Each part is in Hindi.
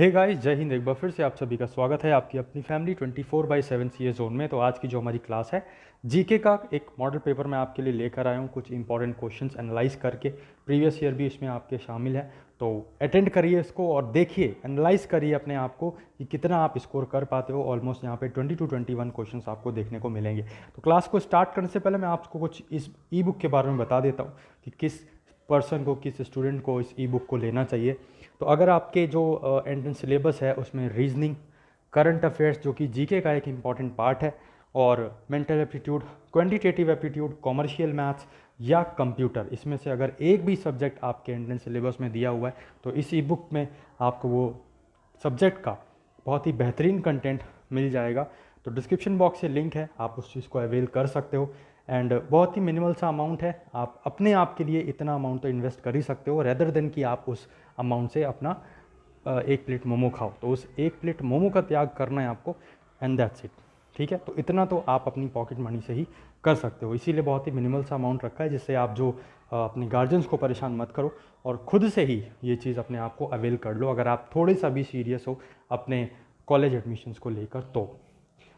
हे गाइस, जय हिंद। एक बार फिर से आप सभी का स्वागत है आपकी अपनी फैमिली 24/7 सीए जोन में। तो आज की जो हमारी क्लास है जीके का एक मॉडल पेपर मैं आपके लिए लेकर आया हूँ। कुछ इंपॉर्टेंट क्वेश्चंस एनालाइज करके, प्रीवियस ईयर भी इसमें आपके शामिल है। तो अटेंड करिए इसको और देखिए, एनालाइज करिए अपने आप को कि कितना आप स्कोर कर पाते हो। ऑलमोस्ट यहाँ पे 20 to 21 क्वेश्चंस आपको देखने को मिलेंगे। तो क्लास को स्टार्ट करने से पहले मैं आपको कुछ इस ई बुक के बारे में बता देता हूँ कि किस पर्सन को, किस स्टूडेंट को इस ई बुक को लेना चाहिए। तो अगर आपके जो एंट्रेंस सिलेबस है उसमें रीजनिंग, करंट अफेयर्स जो कि जीके का एक इम्पॉर्टेंट पार्ट है, और mental aptitude, quantitative aptitude, commercial maths या कंप्यूटर, इसमें से अगर एक भी सब्जेक्ट आपके एंट्रेंस सिलेबस में दिया हुआ है तो इस ई बुक में आपको वो सब्जेक्ट का बहुत ही बेहतरीन कंटेंट मिल जाएगा। तो डिस्क्रिप्शन बॉक्स से लिंक है, आप उस चीज़ को अवेल कर सकते हो। एंड बहुत ही मिनिमल सा अमाउंट है, आप अपने आप के लिए इतना अमाउंट तो इन्वेस्ट कर ही सकते हो, रेदर देन कि आप उस अमाउंट से अपना एक प्लेट मोमो खाओ। तो उस एक प्लेट मोमो का त्याग करना है आपको, एंड दैट्स इट। ठीक है, तो इतना तो आप अपनी पॉकेट मनी से ही कर सकते हो। इसीलिए बहुत ही मिनिमल सा अमाउंट रखा है, जिससे आप जो अपने गार्जियंस को परेशान मत करो और खुद से ही ये चीज़ अपने आप को अवेल कर लो, अगर आप थोड़े सा भी सीरियस हो अपने कॉलेज एडमिशन्स को लेकर तो।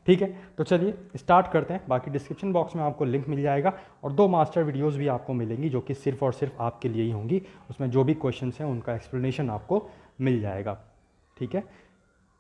ठीक है, तो चलिए स्टार्ट करते हैं। बाकी डिस्क्रिप्शन बॉक्स में आपको लिंक मिल जाएगा और 2 मास्टर वीडियोस भी आपको मिलेंगी जो कि सिर्फ और सिर्फ आपके लिए ही होंगी। उसमें जो भी क्वेश्चंस हैं उनका एक्सप्लेनेशन आपको मिल जाएगा। ठीक है,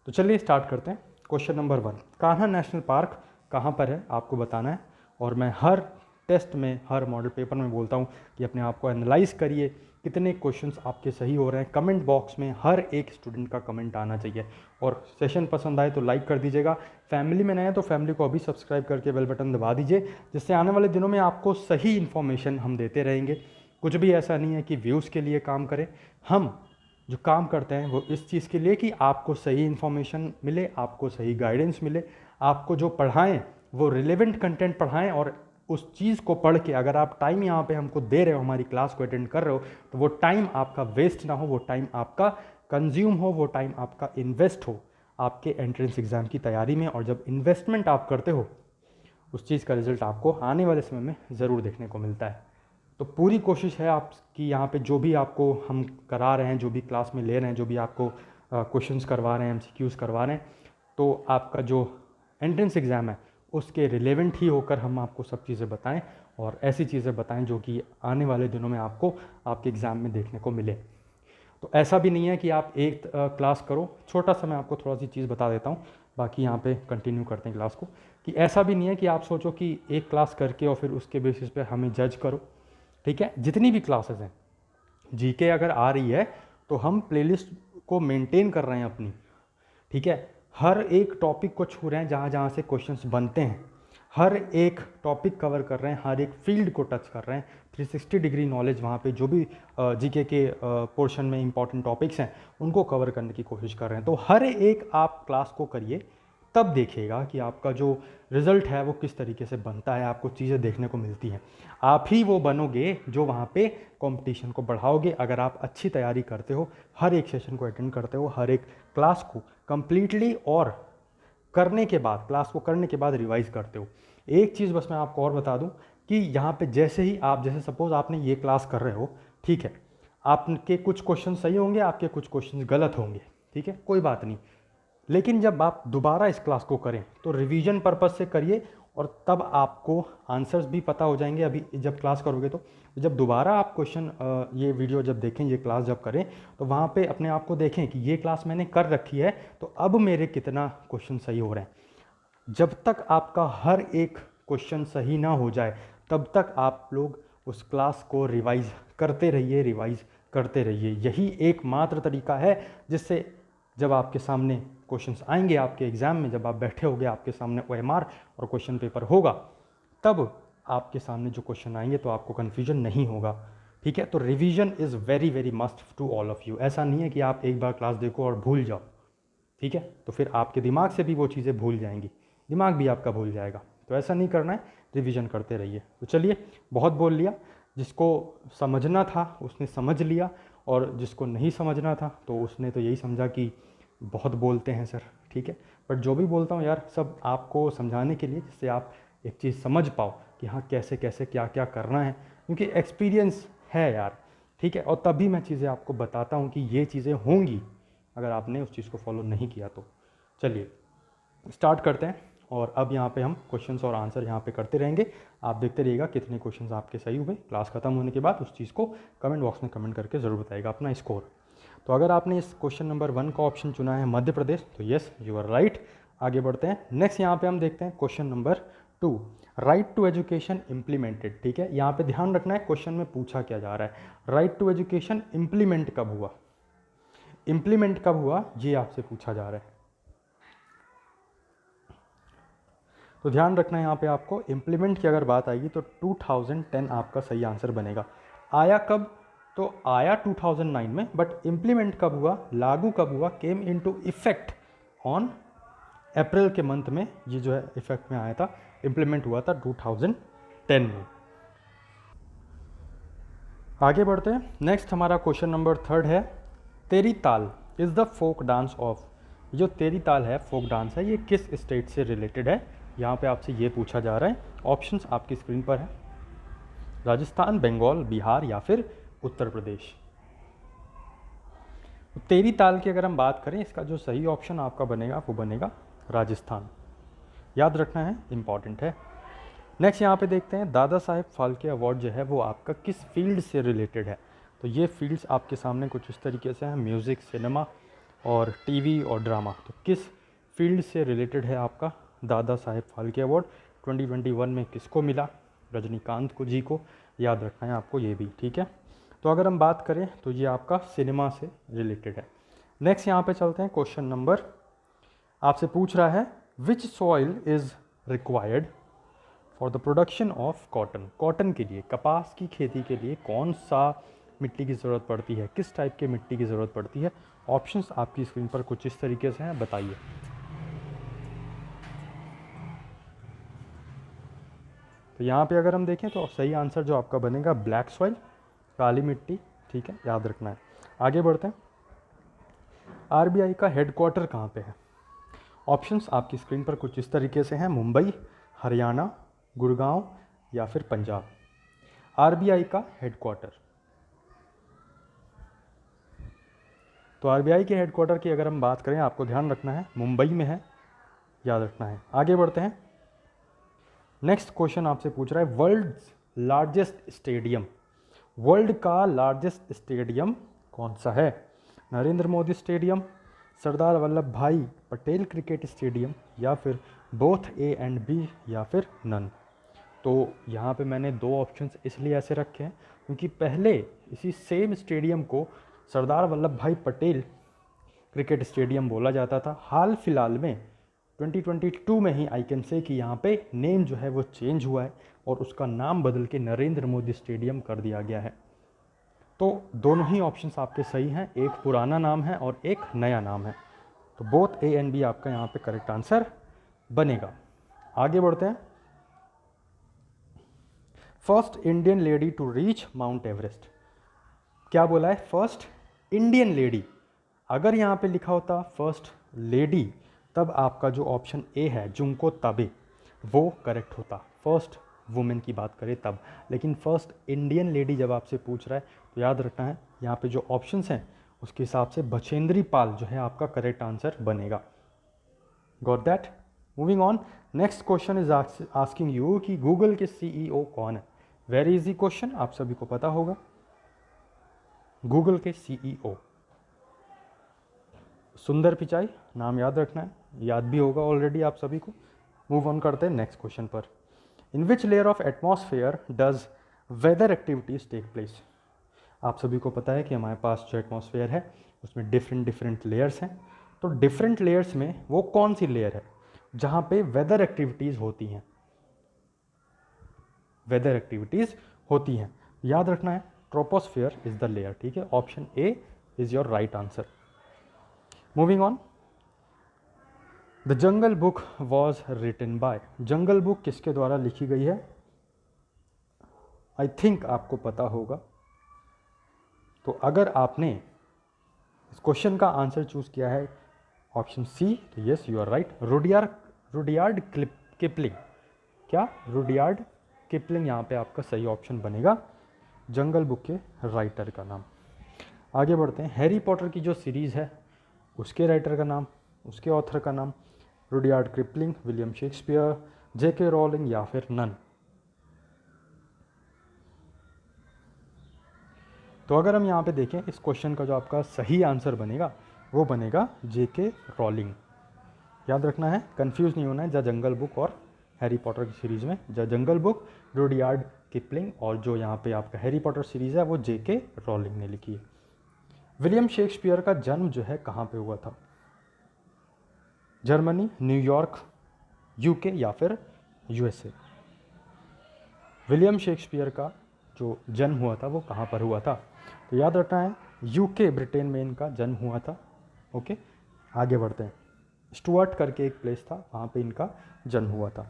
तो चलिए स्टार्ट करते हैं। Question number 1, Kanha national park कहाँ पर है आपको बताना है। और मैं हर टेस्ट में, हर मॉडल पेपर में बोलता हूँ कि अपने आप को एनालाइज करिए, कितने क्वेश्चंस आपके सही हो रहे हैं। कमेंट बॉक्स में हर एक स्टूडेंट का कमेंट आना चाहिए। और सेशन पसंद आए तो लाइक कर दीजिएगा। फैमिली में नए हैं तो फैमिली को अभी सब्सक्राइब करके बेल बटन दबा दीजिए, जिससे आने वाले दिनों में आपको सही इन्फॉर्मेशन हम देते रहेंगे। कुछ भी ऐसा नहीं है कि व्यूज़ के लिए काम करें, हम जो काम करते हैं वो इस चीज़ के लिए कि आपको सही इन्फॉर्मेशन मिले, आपको सही गाइडेंस मिले, आपको जो पढ़ाएं वो रिलेवेंट कंटेंट पढ़ाएं। और उस चीज़ को पढ़ के अगर आप टाइम यहाँ पे हमको दे रहे हो, हमारी क्लास को अटेंड कर रहे हो, तो वो टाइम आपका वेस्ट ना हो, वो टाइम आपका कंज्यूम हो, वो टाइम आपका इन्वेस्ट हो आपके एंट्रेंस एग्ज़ाम की तैयारी में। और जब इन्वेस्टमेंट आप करते हो, उस चीज़ का रिजल्ट आपको आने वाले समय में ज़रूर देखने को मिलता है। तो पूरी कोशिश है आपकी यहाँ पे, जो भी आपको हम करा रहे हैं, जो भी क्लास में ले रहे हैं, जो भी आपको क्वेश्चंस करवा रहे हैं, एमसीक्यूज़ करवा रहे हैं, तो आपका जो एंट्रेंस एग्ज़ाम है उसके रिलेवेंट ही होकर हम आपको सब चीज़ें बताएं, और ऐसी चीज़ें बताएं जो कि आने वाले दिनों में आपको आपके एग्ज़ाम में देखने को मिले। तो ऐसा भी नहीं है कि आप एक क्लास करो। छोटा सा मैं आपको थोड़ा सी चीज़ बता देता हूँ, बाकी यहाँ पे कंटिन्यू करते हैं क्लास को। कि ऐसा भी नहीं है कि आप सोचो कि एक क्लास करके और फिर उसके बेसिस पे हमें जज करो। ठीक है, जितनी भी क्लासेस हैं, जीके अगर आ रही है तो हम प्लेलिस्ट को मेंटेन कर रहे हैं अपनी। ठीक है, हर एक टॉपिक को छू रहे हैं, जहाँ जहाँ से क्वेश्चंस बनते हैं हर एक टॉपिक कवर कर रहे हैं, हर एक फील्ड को टच कर रहे हैं। 360 डिग्री नॉलेज वहाँ पे जो भी जीके के पोर्शन में इंपॉर्टेंट टॉपिक्स हैं उनको कवर करने की कोशिश कर रहे हैं। तो हर एक आप क्लास को करिए, तब देखिएगा कि आपका जो रिज़ल्ट है वो किस तरीके से बनता है, आपको चीज़ें देखने को मिलती हैं। आप ही वो बनोगे जो वहाँ पे कंपटीशन को बढ़ाओगे, अगर आप अच्छी तैयारी करते हो, हर एक सेशन को अटेंड करते हो, हर एक क्लास को कंप्लीटली, और करने के बाद, क्लास को करने के बाद रिवाइज करते हो। एक चीज़ बस मैं आपको और बता दूं कि यहाँ पे जैसे ही आप, जैसे सपोज आपने ये क्लास कर रहे हो, ठीक है, आपके कुछ क्वेश्चन सही होंगे, आपके कुछ क्वेश्चन गलत होंगे, ठीक है, कोई बात नहीं। लेकिन जब आप दोबारा इस क्लास को करें तो रिवीजन पर्पज़ से करिए, और तब आपको आंसर्स भी पता हो जाएंगे। अभी जब क्लास करोगे तो जब दोबारा आप क्वेश्चन, ये वीडियो जब देखें, ये क्लास जब करें, तो वहाँ पे अपने आप को देखें कि ये क्लास मैंने कर रखी है, तो अब मेरे कितना क्वेश्चन सही हो रहे हैं। जब तक आपका हर एक क्वेश्चन सही ना हो जाए, तब तक आप लोग उस क्लास को रिवाइज करते रहिए, रिवाइज करते रहिए। यही एकमात्र तरीका है जिससे जब आपके सामने क्वेश्चंस आएंगे, आपके एग्ज़ाम में जब आप बैठे होगे, आपके सामने ओएमआर और क्वेश्चन पेपर होगा, तब आपके सामने जो क्वेश्चन आएंगे तो आपको कन्फ्यूजन नहीं होगा। ठीक है, तो revision is very very must to all of you. ऐसा नहीं है कि आप एक बार क्लास देखो और भूल जाओ। ठीक है, तो फिर आपके दिमाग से भी वो चीज़ें भूल जाएंगी, दिमाग भी आपका भूल जाएगा। तो ऐसा नहीं करना है, रिवीजन करते रहिए। तो चलिए, बहुत बोल लिया। जिसको समझना था उसने समझ लिया, और जिसको नहीं समझना था तो उसने तो यही समझा कि बहुत बोलते हैं सर। ठीक है, बट जो भी बोलता हूँ यार, सब आपको समझाने के लिए, जिससे आप एक चीज़ समझ पाओ कि हाँ कैसे कैसे क्या क्या करना है, क्योंकि एक्सपीरियंस है यार। ठीक है, और तभी मैं चीज़ें आपको बताता हूँ कि ये चीज़ें होंगी, अगर आपने उस चीज़ को फॉलो नहीं किया तो। चलिए स्टार्ट करते हैं, और अब यहाँ पे हम क्वेश्चंस और आंसर यहाँ पे करते रहेंगे। आप देखते रहिएगा कितने क्वेश्चंस आपके सही हुए। क्लास खत्म होने के बाद उस चीज़ को कमेंट बॉक्स में कमेंट करके ज़रूर बताइएगा अपना स्कोर। तो अगर आपने इस क्वेश्चन नंबर 1 का ऑप्शन चुना है मध्य प्रदेश, तो येस यू आर राइट। आगे बढ़ते हैं। नेक्स्ट यहाँ पे हम देखते हैं question number 2, right to education implemented. ठीक है, यहाँ पे ध्यान रखना है क्वेश्चन में पूछा क्या जा रहा है। राइट टू एजुकेशन इम्प्लीमेंट कब हुआ, इम्प्लीमेंट कब हुआ ये आपसे पूछा जा रहा है। तो ध्यान रखना है यहाँ पे आपको, इम्प्लीमेंट की अगर बात आएगी तो 2010 आपका सही आंसर बनेगा। आया कब, तो आया 2009 में, बट इम्प्लीमेंट कब हुआ, लागू कब हुआ, came into effect on April के मंथ में, ये जो है इफेक्ट में आया था, इम्प्लीमेंट हुआ था 2010 में। आगे बढ़ते हैं। नेक्स्ट हमारा क्वेश्चन नंबर 3 है, Teri Taal is the folk dance of. जो तेरी ताल है फोक डांस है, ये किस स्टेट से रिलेटेड है, यहाँ पे आपसे ये पूछा जा रहा है। ऑप्शंस आपकी स्क्रीन पर है, राजस्थान, बंगाल, बिहार या फिर उत्तर प्रदेश। तो तेरी ताल की अगर हम बात करें, इसका जो सही ऑप्शन आपका बनेगा वो बनेगा राजस्थान। याद रखना है, इंपॉर्टेंट है। नेक्स्ट यहाँ पे देखते हैं, दादा साहेब फाल्के अवार्ड जो है वो आपका किस फील्ड से रिलेटेड है। तो ये फील्ड्स आपके सामने कुछ इस तरीके से हैं, म्यूज़िक, सिनेमा और टीवी और ड्रामा। तो किस फील्ड से रिलेटेड है आपका दादा साहेब फाल्के अवार्ड, 2021 में किसको मिला, रजनीकांत को जी को। याद रखना है आपको ये भी, ठीक है। तो अगर हम बात करें तो ये आपका सिनेमा से रिलेटेड है। नेक्स्ट यहाँ पे चलते हैं, क्वेश्चन नंबर आपसे पूछ रहा है, विच soil is required for the production of cotton. Cotton के लिए, कपास की खेती के लिए कौन सा मिट्टी की ज़रूरत पड़ती है, किस टाइप के मिट्टी की ज़रूरत पड़ती है। ऑप्शंस आपकी स्क्रीन पर कुछ इस तरीके से हैं, बताइए। तो यहाँ पे अगर हम देखें तो सही आंसर जो आपका बनेगा ब्लैक सॉइल, काली मिट्टी, ठीक है, याद रखना है। आगे बढ़ते हैं। आरबीआई का हेडक्वार्टर कहाँ पे है। ऑप्शंस आपकी स्क्रीन पर कुछ इस तरीके से हैं, मुंबई, हरियाणा, गुड़गांव या फिर पंजाब। आरबीआई का हेडक्वार्टर, तो आरबीआई के हेडक्वार्टर की अगर हम बात करें, आपको ध्यान रखना है मुंबई में है, याद रखना है। आगे बढ़ते हैं। नेक्स्ट क्वेश्चन आपसे पूछ रहा है, वर्ल्ड लार्जेस्ट स्टेडियम, वर्ल्ड का लार्जेस्ट स्टेडियम कौन सा है। नरेंद्र मोदी स्टेडियम, सरदार वल्लभ भाई पटेल क्रिकेट स्टेडियम या फिर बोथ ए एंड बी या फिर नन। तो यहाँ पे मैंने दो ऑप्शंस इसलिए ऐसे रखे हैं क्योंकि पहले इसी सेम स्टेडियम को सरदार वल्लभ भाई पटेल क्रिकेट स्टेडियम बोला जाता था। हाल फिलहाल में 2022 में ही आई कैन से कि यहाँ पे नेम जो है वो चेंज हुआ है और उसका नाम बदल के नरेंद्र मोदी स्टेडियम कर दिया गया है। तो दोनों ही ऑप्शंस आपके सही हैं, एक पुराना नाम है और एक नया नाम है। तो बोथ ए एंड बी आपका यहाँ पे करेक्ट आंसर बनेगा। आगे बढ़ते हैं। First Indian lady to reach Mount Everest, क्या बोला है, फर्स्ट इंडियन लेडी। अगर यहाँ पे लिखा होता फर्स्ट लेडी, तब आपका जो ऑप्शन ए है जुंको ताबे वो करेक्ट होता, फर्स्ट वुमेन की बात करें तब। लेकिन फर्स्ट इंडियन लेडी जब आपसे पूछ रहा है तो याद रखना है यहाँ पे जो ऑप्शंस हैं उसके हिसाब से बछेंद्री पाल जो है आपका करेक्ट आंसर बनेगा। Got that. Moving on. Next question is asking you कि गूगल के सीईओ कौन है। वेरी इजी क्वेश्चन, आप सभी को पता होगा। गूगल के सीईओ सुंदर पिचाई, नाम याद रखना है, याद भी होगा ऑलरेडी आप सभी को। मूव ऑन करते हैं नेक्स्ट क्वेश्चन पर। In which layer of atmosphere does weather activities take place. आप सभी को पता है कि हमारे पास जो एटमॉस्फेयर है उसमें डिफरेंट लेयर्स हैं। तो डिफरेंट लेयर्स में वो कौन सी लेयर है जहाँ पे वेदर एक्टिविटीज़ होती हैं, वेदर एक्टिविटीज़ होती हैं। याद रखना है ट्रोपोस्फेयर इज द लेयर, ठीक है। Option A is your right answer. Moving on. The Jungle Book was written by, Jungle Book किसके द्वारा लिखी गई है। आई थिंक आपको पता होगा। तो अगर आपने इस क्वेश्चन का आंसर चूज किया है ऑप्शन सी, तो yes you are right, Rudyard Kipling. क्या, रुडयार्ड किपलिंग यहाँ पे आपका सही ऑप्शन बनेगा, जंगल बुक के राइटर का नाम। आगे बढ़ते हैं। हैरी पॉटर की जो सीरीज़ है उसके राइटर का नाम, उसके ऑथर का नाम, रुडयार्ड किपलिंग, विलियम शेक्सपियर, जेके रोलिंग या फिर नन। तो अगर हम यहाँ पे देखें इस क्वेश्चन का जो आपका सही आंसर बनेगा वो बनेगा जेके रोलिंग। याद रखना है, कंफ्यूज नहीं होना है। द जंगल बुक और हैरी पॉटर की सीरीज़ में the Jungle book Rudyard Kipling और जो यहाँ पे आपका हैरी पॉटर सीरीज़ है वो जेके रोलिंग ने लिखी है। विलियम शेक्सपियर का जन्म जो है कहाँ पे हुआ था? जर्मनी, न्यूयॉर्क, यूके या फिर यूएसए। विलियम शेक्सपियर का जो जन्म हुआ था वो कहाँ पर हुआ था? तो याद रखना है यूके, ब्रिटेन में इनका जन्म हुआ था। ओके, आगे बढ़ते हैं। स्टुअर्ट करके एक प्लेस था, वहाँ पे इनका जन्म हुआ था।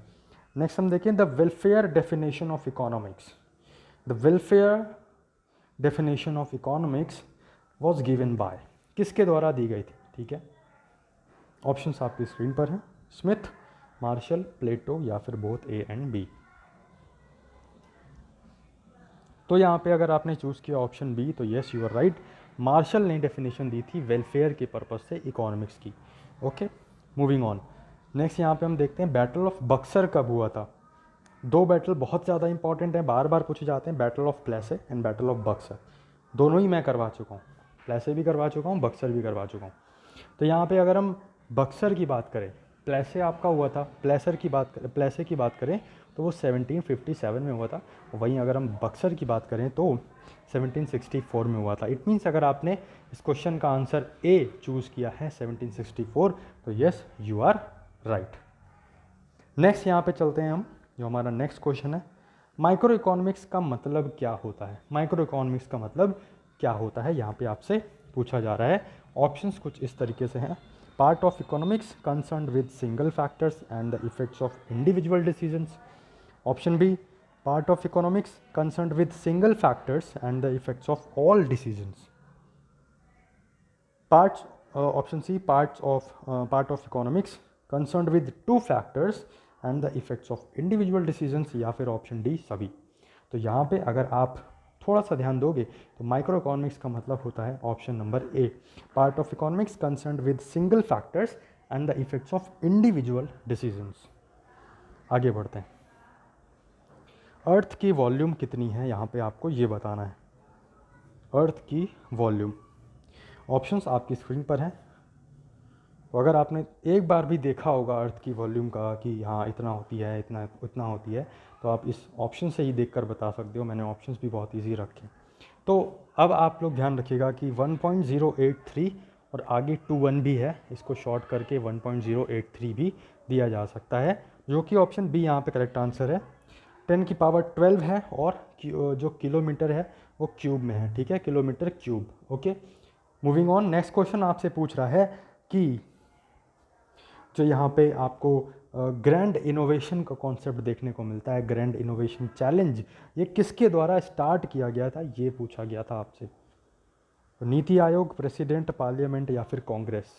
नेक्स्ट हम देखें the welfare definition of economics. The welfare definition of economics was given by, किसके द्वारा दी गई थी? ठीक है, ऑप्शंस आपकी स्क्रीन पर हैं, स्मिथ, मार्शल, प्लेटो या फिर बोथ ए एंड बी। तो यहाँ पे अगर आपने चूज़ किया ऑप्शन बी तो yes you are right, Marshall ने डेफिनेशन दी थी वेलफेयर के पर्पज़ से इकोनॉमिक्स की। Okay, moving on. नेक्स्ट यहाँ पे हम देखते हैं बैटल ऑफ बक्सर कब हुआ था। दो बैटल बहुत ज़्यादा इंपॉर्टेंट हैं, बार बार पूछे जाते हैं, battle of Plassey and battle of Buxar. दोनों ही मैं करवा चुका हूँ, प्लेसे भी करवा चुका हूँ, बक्सर भी करवा चुका हूँ। तो यहाँ पे अगर हम बक्सर की बात करें, प्लेसे आपका हुआ था, प्लेसे की बात करें तो वो 1757 में हुआ था। वहीं अगर हम बक्सर की बात करें तो 1764 में हुआ था। इट मीन्स अगर आपने इस क्वेश्चन का आंसर ए चूज़ किया है 1764 तो yes you are right. Next यहाँ पे चलते हैं हम, जो हमारा नेक्स्ट क्वेश्चन है, माइक्रो इकोनॉमिक्स का मतलब क्या होता है? माइक्रो इकोनॉमिक्स का मतलब क्या होता है यहाँ पे आपसे पूछा जा रहा है। ऑप्शंस कुछ इस तरीके से हैं, part of economics concerned with single factors and the effects of individual decisions. Option B, part of economics concerned with single factors and the effects of all decisions. Parts, option C, part of economics concerned with two factors and the effects of individual decisions, या फिर ऑप्शन डी सभी। तो यहाँ पे अगर आप थोड़ा सा ध्यान दोगे तो माइक्रो इकोनॉमिक्स का मतलब होता है option number A, part of economics concerned with single factors and the effects of individual decisions. आगे बढ़ते हैं। अर्थ की वॉल्यूम कितनी है, यहाँ पे आपको ये बताना है। अर्थ की वॉल्यूम, ऑप्शंस आपकी स्क्रीन पर हैं। तो अगर आपने एक बार भी देखा होगा अर्थ की वॉल्यूम का कि हाँ इतना होती है, इतना उतना होती है, तो आप इस ऑप्शन से ही देखकर बता सकते हो। मैंने ऑप्शंस भी बहुत इजी रखे। तो अब आप लोग ध्यान रखिएगा कि 1.083 और आगे 21 भी है, इसको शॉर्ट करके 1.083 भी दिया जा सकता है, जो कि ऑप्शन बी यहाँ पे करेक्ट आंसर है। 10 की पावर 12 है और जो किलोमीटर है वो क्यूब में है। ठीक है, kilometre cube. Okay, moving on. Next question आपसे पूछ रहा है कि जो यहाँ पे आपको ग्रैंड इनोवेशन का कॉन्सेप्ट देखने को मिलता है, ग्रैंड इनोवेशन चैलेंज, ये किसके द्वारा स्टार्ट किया गया था, ये पूछा गया था आपसे। तो नीति आयोग, प्रेसिडेंट, पार्लियामेंट या फिर कांग्रेस।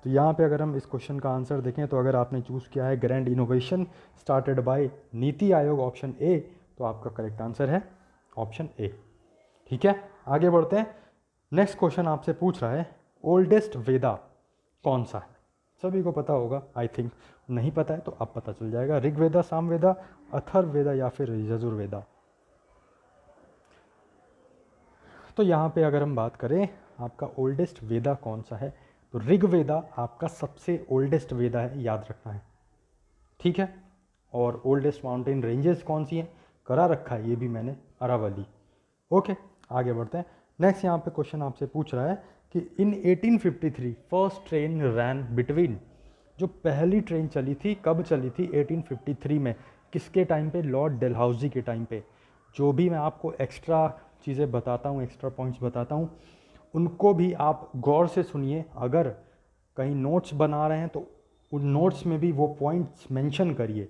तो यहाँ पे अगर हम इस क्वेश्चन का आंसर देखें तो अगर आपने चूज़ किया है grand innovation started by NITI Aayog option A, तो आपका करेक्ट आंसर है ऑप्शन ए। ठीक है, आगे बढ़ते हैं। नेक्स्ट क्वेश्चन आपसे पूछ रहा है ओल्डेस्ट वेदा कौन सा है? सभी को पता होगा आई थिंक, नहीं पता है तो अब पता चल जाएगा। ऋग्वेदा, सामवेदा, अथर्ववेदा या फिर यजुर्वेदा। तो यहाँ पे अगर हम बात करें आपका ओल्डेस्ट वेदा कौन सा है, तो ऋग्वेदा आपका सबसे ओल्डेस्ट वेदा है, याद रखना है। ठीक है, और ओल्डेस्ट माउंटेन रेंजेस कौन सी हैं करा रखा है, ये भी मैंने, अरावली। ओके, आगे बढ़ते हैं। नेक्स्ट यहाँ पे क्वेश्चन आपसे पूछ रहा है कि इन 1853 फर्स्ट ट्रेन रैन बिटवीन, जो पहली ट्रेन चली थी कब चली थी 1853 में, किसके टाइम पे? लॉर्ड डलहौजी के टाइम पे। जो भी मैं आपको एक्स्ट्रा चीज़ें बताता हूँ, एक्स्ट्रा पॉइंट्स बताता हूँ, उनको भी आप गौर से सुनिए। अगर कहीं नोट्स बना रहे हैं तो उन नोट्स में भी वो पॉइंट्स मेंशन करिए।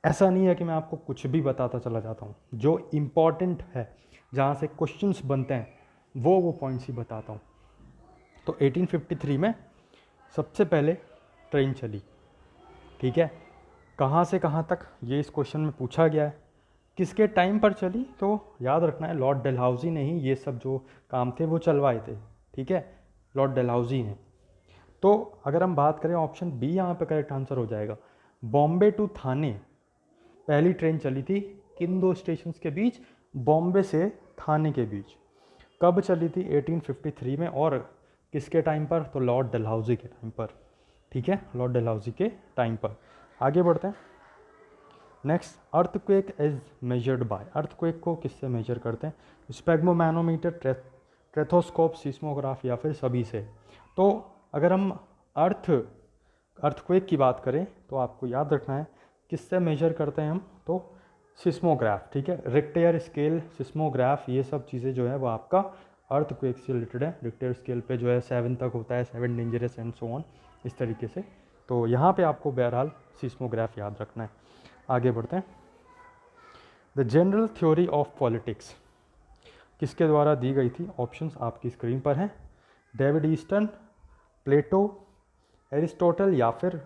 ऐसा नहीं है कि मैं आपको कुछ भी बताता चला जाता हूँ, जो इम्पॉर्टेंट है, जहाँ से क्वेश्चंस बनते हैं वो पॉइंट्स ही बताता हूँ। तो 1853 में सबसे पहले ट्रेन चली। ठीक है, कहाँ से कहाँ तक ये इस क्वेश्चन में पूछा गया है, किसके टाइम पर चली, तो याद रखना है लॉर्ड डलहौजी ने ही ये सब जो काम थे वो चलवाए थे, ठीक है, लॉर्ड डलहौजी ने। तो अगर हम बात करें ऑप्शन बी यहाँ पे करेक्ट आंसर हो जाएगा। बॉम्बे टू थाने पहली ट्रेन चली थी किन दो स्टेशंस के बीच, बॉम्बे से थाने के बीच। कब चली थी, 1853 में, और किसके टाइम पर, तो लॉर्ड डलहौजी के टाइम पर, ठीक है, लॉर्ड डलहौजी के टाइम पर। आगे बढ़ते हैं। Next, earthquake is measured by, earthquake को किससे मेजर करते हैं, स्पेग्मोमैनोमीटर, ट्रेथोस्कोप, सीस्मोग्राफ या फिर सभी से। तो अगर हम अर्थक्वेक की बात करें तो आपको याद रखना है किससे मेजर करते हैं हम, तो सिस्मोग्राफ, ठीक है, रिक्टर स्केल, सिस्मोग्राफ, ये सब चीज़ें जो है वो आपका अर्थक्वेक से रिलेटेड है। रिक्टर स्केल पे जो है 7 तक होता है, 7 डेंजरस एंड सो ऑन, इस तरीके से। तो यहाँ पे आपको बहरहाल सिस्मोग्राफ याद रखना है। आगे बढ़ते हैं। The general theory of politics किसके द्वारा दी गई थी, ऑप्शंस आपकी स्क्रीन पर हैं। डेविड ईस्टन, प्लेटो, एरिस्टोटल या फिर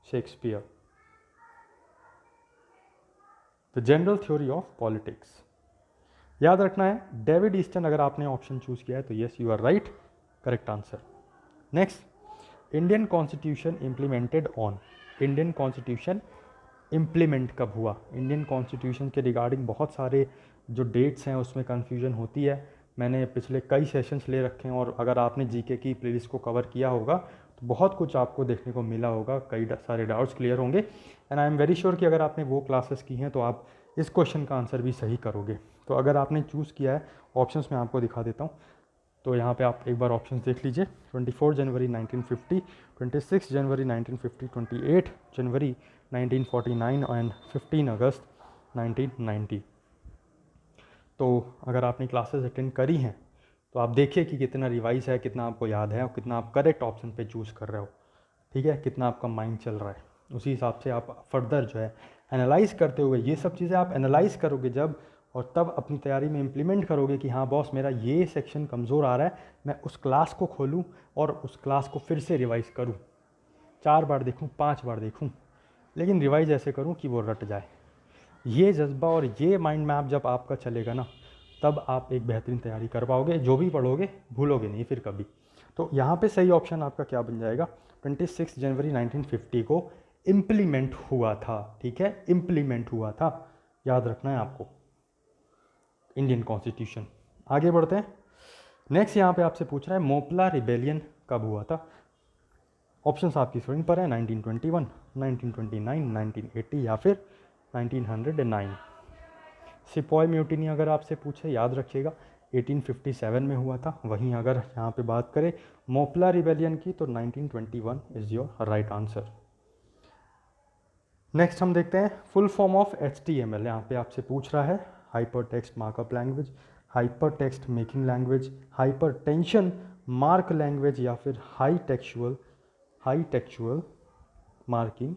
Shakespeare. The general theory of politics याद रखना है डेविड ईस्टन। अगर आपने ऑप्शन चूज किया है तो yes you are right, correct answer. Next, Indian constitution implemented on, Indian constitution implement कब हुआ। इंडियन कॉन्स्टिट्यूशन के रिगार्डिंग बहुत सारे जो डेट्स हैं उसमें कन्फ्यूजन होती है। मैंने पिछले कई सेशंस ले रखे हैं और अगर आपने जीके की प्लेलिस्ट को कवर किया होगा तो बहुत कुछ आपको देखने को मिला होगा, कई सारे डाउट्स क्लियर होंगे। And I am very sure कि अगर आपने वो क्लासेस की हैं तो आप इस क्वेश्चन का आंसर भी सही करोगे। तो अगर आपने चूज़ किया है, ऑप्शंस मैं आपको दिखा देता हूँ। तो यहाँ पे आप एक बार ऑप्शंस देख लीजिए। 24 जनवरी 1950, 26 जनवरी 1950, 28 जनवरी 1949 एंड 15 अगस्त 1990। तो अगर आपने क्लासेस अटेंड करी हैं तो आप देखिए कि कितना रिवाइज है, कितना आपको याद है और कितना आप करेक्ट ऑप्शन पे चूज़ कर रहे हो, ठीक है, कितना आपका माइंड चल रहा है। उसी हिसाब से आप फर्दर जो है एनालाइज करते हुए, ये सब चीज़ें आप एनालाइज करोगे जब, और तब अपनी तैयारी में इम्प्लीमेंट करोगे कि हाँ बॉस मेरा ये सेक्शन कमज़ोर आ रहा है, मैं उस क्लास को खोलूँ और उस क्लास को फिर से रिवाइज़ करूँ, 4 बार देखूँ, 5 बार देखूँ, लेकिन रिवाइज़ ऐसे करूँ कि वो रट जाए। ये जज्बा और ये माइंड मैप जब आपका चलेगा ना, तब आप एक बेहतरीन तैयारी कर पाओगे। जो भी पढ़ोगे भूलोगे नहीं फिर कभी। तो यहाँ पे सही ऑप्शन आपका क्या बन जाएगा, 26 जनवरी 1950 को इम्प्लीमेंट हुआ था, ठीक है, इम्प्लीमेंट हुआ था, याद रखना है आपको, इंडियन कॉन्स्टिट्यूशन। आगे बढ़ते हैं। नेक्स्ट यहाँ पे आपसे पूछ रहा है मोपला रिबेलियन कब हुआ था। ऑप्शंस आपकी स्क्रीन पर है, 1921, 1929, 1980 या फिर 1909। सिपॉय म्यूटिनी अगर आपसे पूछे, याद रखिएगा 1857 में हुआ था। वहीं अगर यहाँ पे बात करें मोपला रिबेलियन की तो 1921 is your right answer. Next हम देखते हैं फुल फॉर्म ऑफ HTML। यहाँ पे आपसे पूछ रहा है hyper text markup language, hyper text making language, hyper tension mark language या फिर हाई टेक्चुअल मार्किंग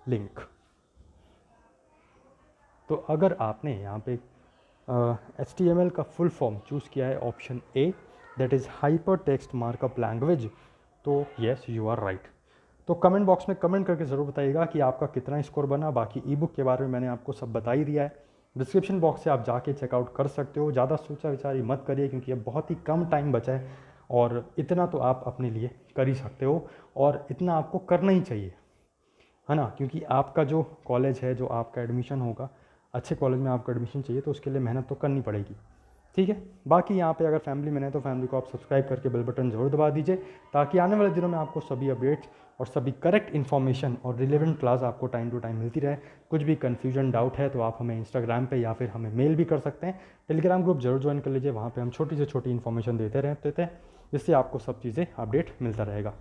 लिंक। तो अगर आपने यहाँ पे HTML का फुल फॉर्म चूज़ किया है option A, that is hyper text markup language, तो येस यू आर राइट। तो कमेंट बॉक्स में कमेंट करके ज़रूर बताइएगा कि आपका कितना स्कोर बना। बाकी ई बुक के बारे में मैंने आपको सब बता ही दिया है, डिस्क्रिप्शन बॉक्स से आप जाके चेकआउट कर सकते हो। ज़्यादा सोचा विचारी मत करिए क्योंकि अब बहुत ही कम टाइम बचा है और इतना तो आप अपने लिए कर ही सकते हो और इतना आपको करना ही चाहिए, है ना, क्योंकि आपका जो कॉलेज है, जो आपका एडमिशन होगा, अच्छे कॉलेज में आपको एडमिशन चाहिए तो उसके लिए मेहनत तो करनी पड़ेगी, ठीक है। बाकी यहाँ पे अगर फैमिली में है तो फैमिली को आप सब्सक्राइब करके बेल बटन ज़रूर दबा दीजिए ताकि आने वाले दिनों में आपको सभी अपडेट्स और सभी करेक्ट इन्फॉर्मेशन और रिलेवेंट क्लास आपको टाइम टू टाइम मिलती रहे। कुछ भी कन्फ्यूजन डाउट है तो आप हमें इंस्टाग्राम पे या फिर हमें मेल भी कर सकते हैं। टेलीग्राम ग्रुप जरूर ज्वाइन कर लीजिए, वहाँ पर हम छोटी से छोटी इन्फॉर्मेशन देते रहते थे जिससे आपको सब चीज़ें अपडेट मिलता रहेगा।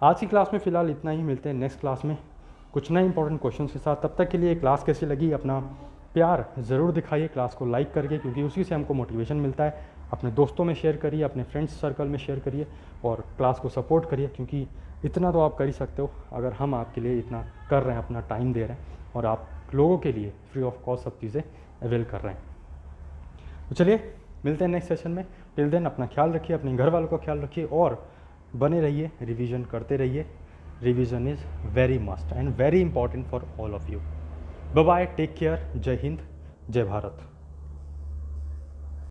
आज की क्लास में फ़िलहाल इतना ही, मिलते हैं नेक्स्ट क्लास में कुछ नए इंपॉर्टेंट क्वेश्चन के साथ। तब तक के लिए क्लास कैसी लगी अपना प्यार ज़रूर दिखाइए क्लास को लाइक करके, क्योंकि उसी से हमको मोटिवेशन मिलता है। अपने दोस्तों में शेयर करिए, अपने फ्रेंड्स सर्कल में शेयर करिए और क्लास को सपोर्ट करिए, क्योंकि इतना तो आप कर ही सकते हो अगर हम आपके लिए इतना कर रहे हैं, अपना टाइम दे रहे हैं और आप लोगों के लिए फ्री ऑफ कॉस्ट सब चीज़ें अवेल कर रहे हैं। तो चलिए मिलते हैं नेक्स्ट सेशन में। टिल देन अपना ख्याल रखिए, अपने घर वालों का ख्याल रखिए और बने रहिए, रिवीजन करते रहिए। Revision is very must and very important for all of you. Bye bye, take care, जय हिंद, जय भारत।